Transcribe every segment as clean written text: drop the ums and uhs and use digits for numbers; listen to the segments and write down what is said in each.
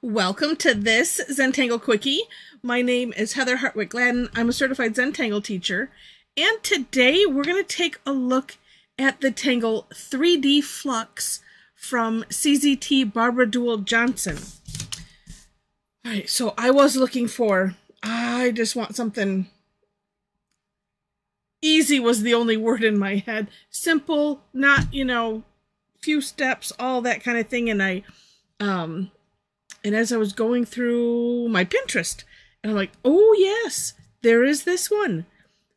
Welcome to this Zentangle Quickie. My name is Heather Hartwick Gladden. I'm a Certified Zentangle Teacher. And today we're going to take a look at the Tangle 3D Flux from CZT Barbara Duel Johnson. Alright, so I was looking for, I just want something easy was the only word in my head. Simple, not, few steps, all that kind of thing. And as I was going through my Pinterest, and I'm like, oh yes, there is this one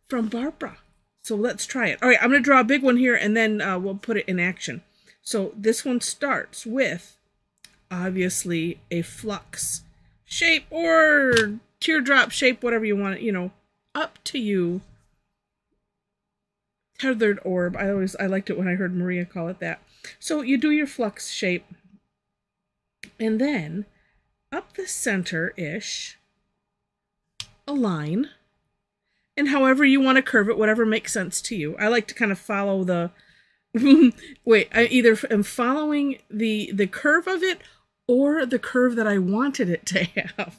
from Barbara. So let's try it. All right, I'm going to draw a big one here, and then we'll put it in action. So this one starts with, obviously, a flux shape or teardrop shape, whatever you want it, up to you. Tethered orb. I liked it when I heard Maria call it that. So you do your flux shape, and then up the center-ish, a line, and however you want to curve it, whatever makes sense to you. I like to kind of follow the, wait, I either am following the curve of it or the curve that I wanted it to have.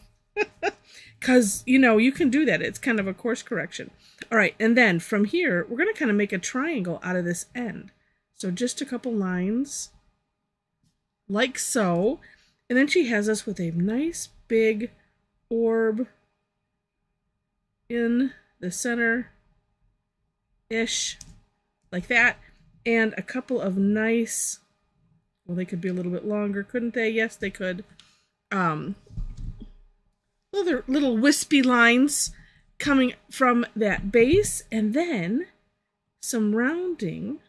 Because, you can do that. It's kind of a course correction. All right, and then from here, we're going to kind of make a triangle out of this end. So just a couple lines, like so. And then she has us with a nice big orb in the center-ish, like that. And a couple of nice, well, they could be a little bit longer, couldn't they? Yes, they could. Little wispy lines coming from that base, and then some rounding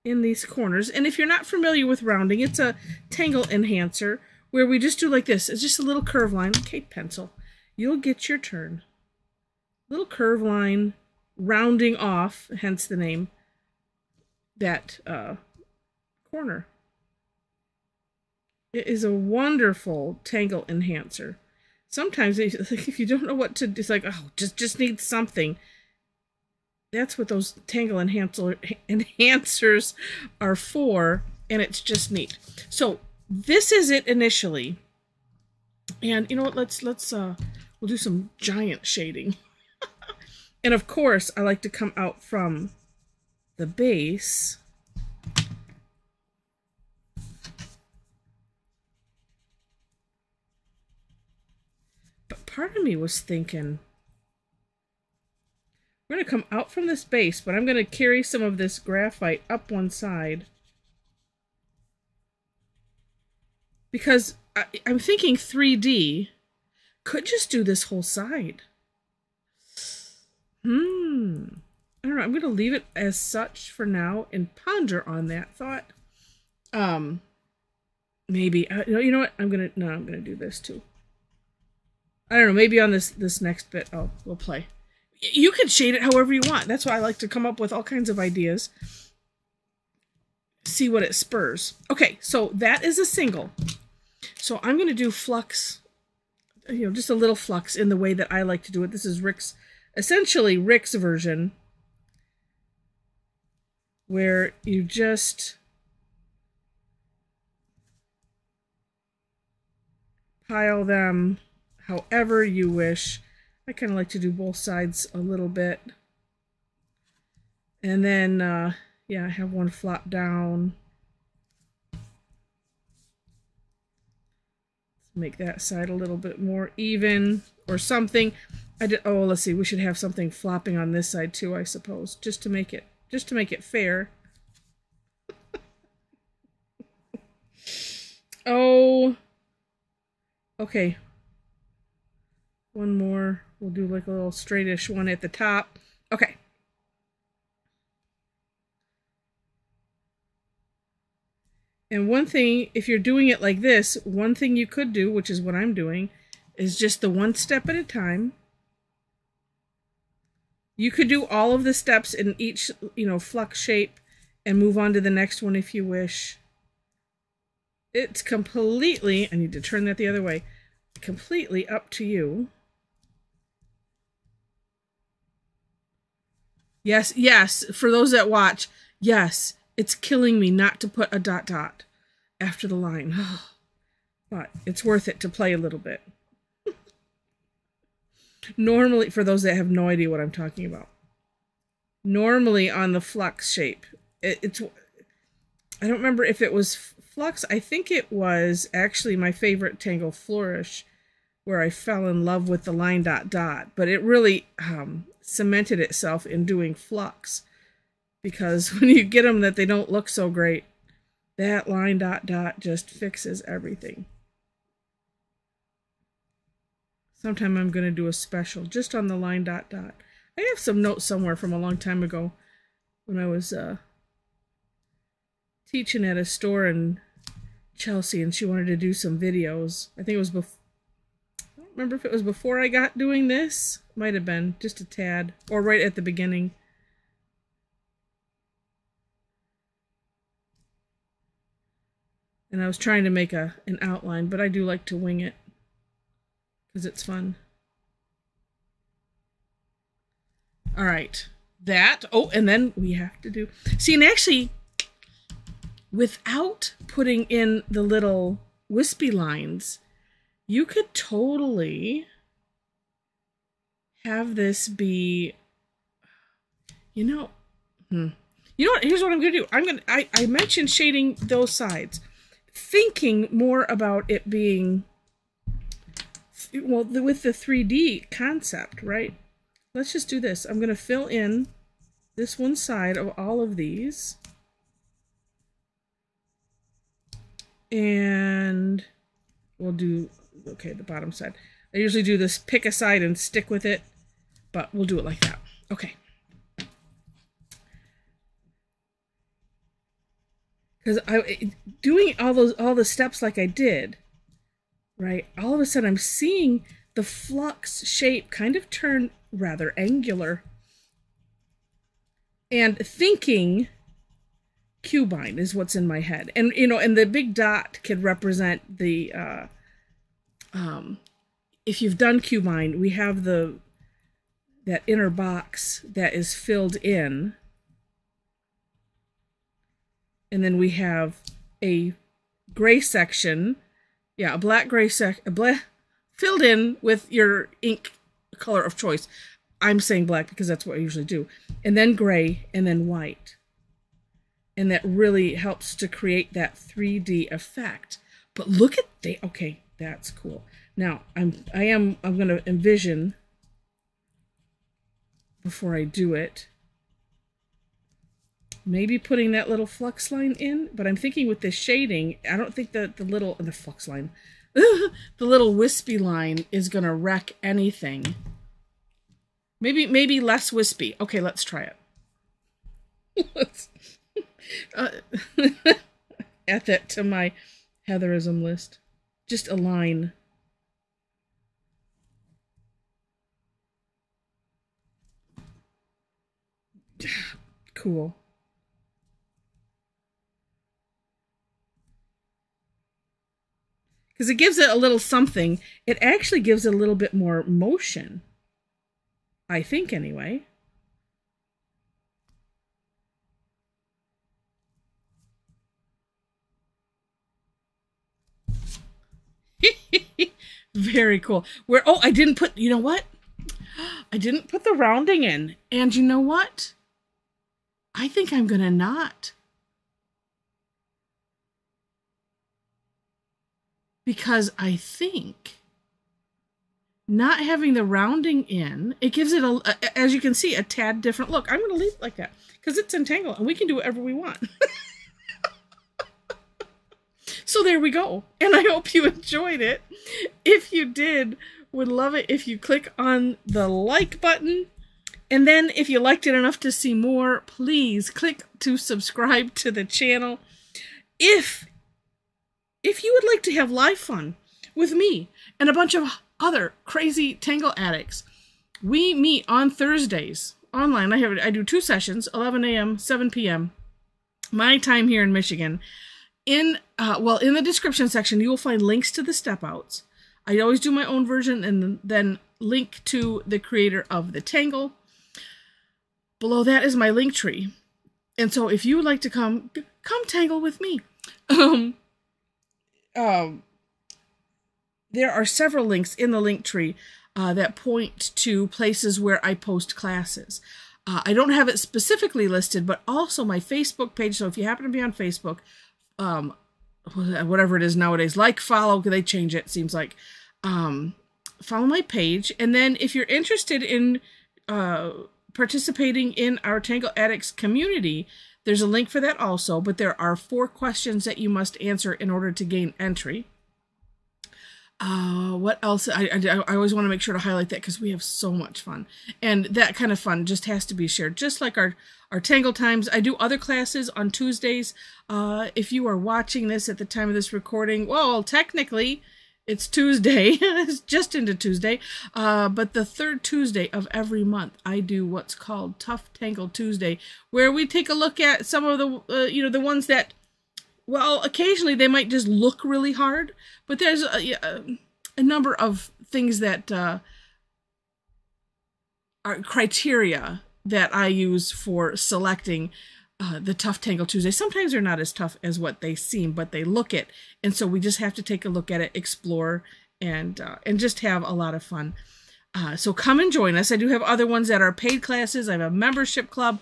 in these corners. And if you're not familiar with rounding, it's a tangle enhancer where we just do like this. It's just a little curve line. Okay, pencil. You'll get your turn. Little curve line rounding off, hence the name, that corner. It is a wonderful tangle enhancer. Sometimes if you don't know what to do, it's like, oh, just need something. That's what those tangle enhancers are for, and it's just neat. So this is it initially, and you know what? Let's we'll do some giant shading, and of course I like to come out from the base. But part of me was thinking, we're going to come out from this base, but I'm going to carry some of this graphite up one side. Because I'm thinking 3D could just do this whole side. I don't know. I'm going to leave it as such for now and ponder on that thought. Maybe. You know what? I'm going to do this too. I don't know. Maybe on this next bit, we'll play. You can shade it however you want. That's why I like to come up with all kinds of ideas. See what it spurs. Okay, so that is a single. So I'm going to do flux, just a little flux in the way that I like to do it. This is essentially Rick's version, where you just pile them however you wish. I kind of like to do both sides a little bit. And then, yeah, I have one flop down. Let's make that side a little bit more even or something. Let's see, we should have something flopping on this side too, I suppose, just to make it fair. Oh, okay. One more. We'll do like a little straightish one at the top. Okay. And one thing, if you're doing it like this, one thing you could do, which is what I'm doing, is just the one step at a time. You could do all of the steps in each, flux shape and move on to the next one if you wish. It's completely, I need to turn that the other way, completely up to you. Yes, yes, for those that watch, yes, it's killing me not to put a dot after the line. but it's worth it to play a little bit. Normally, for those that have no idea what I'm talking about, normally on the Flux shape, it's, I don't remember if it was Flux. I think it was actually my favorite Tangle Flourish, where I fell in love with the line dot dot, but it really cemented itself in doing Flux, because when you get them that they don't look so great, that line dot dot just fixes everything. Sometime I'm going to do a special just on the line dot dot. I have some notes somewhere from a long time ago when I was teaching at a store in Chelsea, and she wanted to do some videos. I think it was before. I don't remember if it was before I got doing this. Might have been just a tad, or right at the beginning. And I was trying to make an outline, but I do like to wing it because it's fun. All right, that. Oh, and then we have to do. See, and actually, without putting in the little wispy lines, you could totally have this be, you know what? Here's what I'm gonna do. I mentioned shading those sides, thinking more about it being, well, with the 3D concept, right? Let's just do this. I'm gonna fill in this one side of all of these, and we'll do, okay, the bottom side. I usually do this, pick a side and stick with it, but we'll do it like that. Okay. Because doing all the steps like I did, right? All of a sudden I'm seeing the Flux shape kind of turn rather angular, and thinking cubine is what's in my head. And you know, and the big dot could represent the if you've done cubine, we have that inner box that is filled in, and then we have a gray section, yeah, a black gray filled in with your ink color of choice. I'm saying black because that's what I usually do, and then gray, and then white. And that really helps to create that 3D effect. But look at okay, that's cool. Now I'm going to envision, before I do it, maybe putting that little flux line in, but I'm thinking with this shading, I don't think that the flux line, the little wispy line is going to wreck anything. Maybe less wispy. Okay, let's try it. Let's add that to my Heatherism list. Just a line. Cool. Because it gives it a little something. It actually gives it a little bit more motion, I think, anyway. Very cool. I didn't put, you know what? I didn't put the rounding in. And you know what? I think I'm going to not. Because I think not having the rounding in, it gives it, as you can see, a tad different look. I'm going to leave it like that because it's Zentangle and we can do whatever we want. So there we go. And I hope you enjoyed it. If you did, would love it if you click on the like button. And then if you liked it enough to see more, please click to subscribe to the channel. If you would like to have live fun with me and a bunch of other crazy Tangle addicts, we meet on Thursdays online. I do 2 sessions, 11 a.m., 7 p.m. my time here in Michigan. In the description section, you will find links to the step outs. I always do my own version and then link to the creator of the Tangle. Below that is my link tree. And so if you would like to come tangle with me. there are several links in the link tree that point to places where I post classes. I don't have it specifically listed, but also my Facebook page. So if you happen to be on Facebook, whatever it is nowadays, like, follow, they change it, seems like, follow my page. And then if you're interested in participating in our Tangle Addicts community, there's a link for that also, but there are 4 questions that you must answer in order to gain entry. What else? I always want to make sure to highlight that because we have so much fun. And that kind of fun just has to be shared. Just like our Tangle Times. I do other classes on Tuesdays. If you are watching this at the time of this recording, well, technically it's Tuesday. It's just into Tuesday. But the 3rd Tuesday of every month, I do what's called Tough Tangle Tuesday, where we take a look at some of the, the ones that, well, occasionally they might just look really hard, but there's a number of things that are criteria that I use for selecting the Tough Tangle Tuesday. Sometimes they're not as tough as what they seem, but they look it, and so we just have to take a look at it, explore, and just have a lot of fun. So come and join us. I do have other ones that are paid classes. I have a membership club.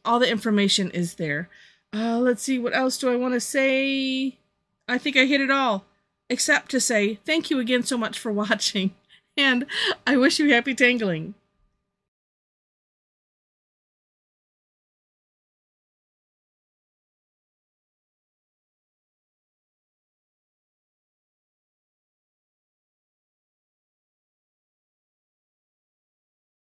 All the information is there. Let's see, what else do I want to say? I think I hit it all, except to say thank you again so much for watching, and I wish you happy tangling.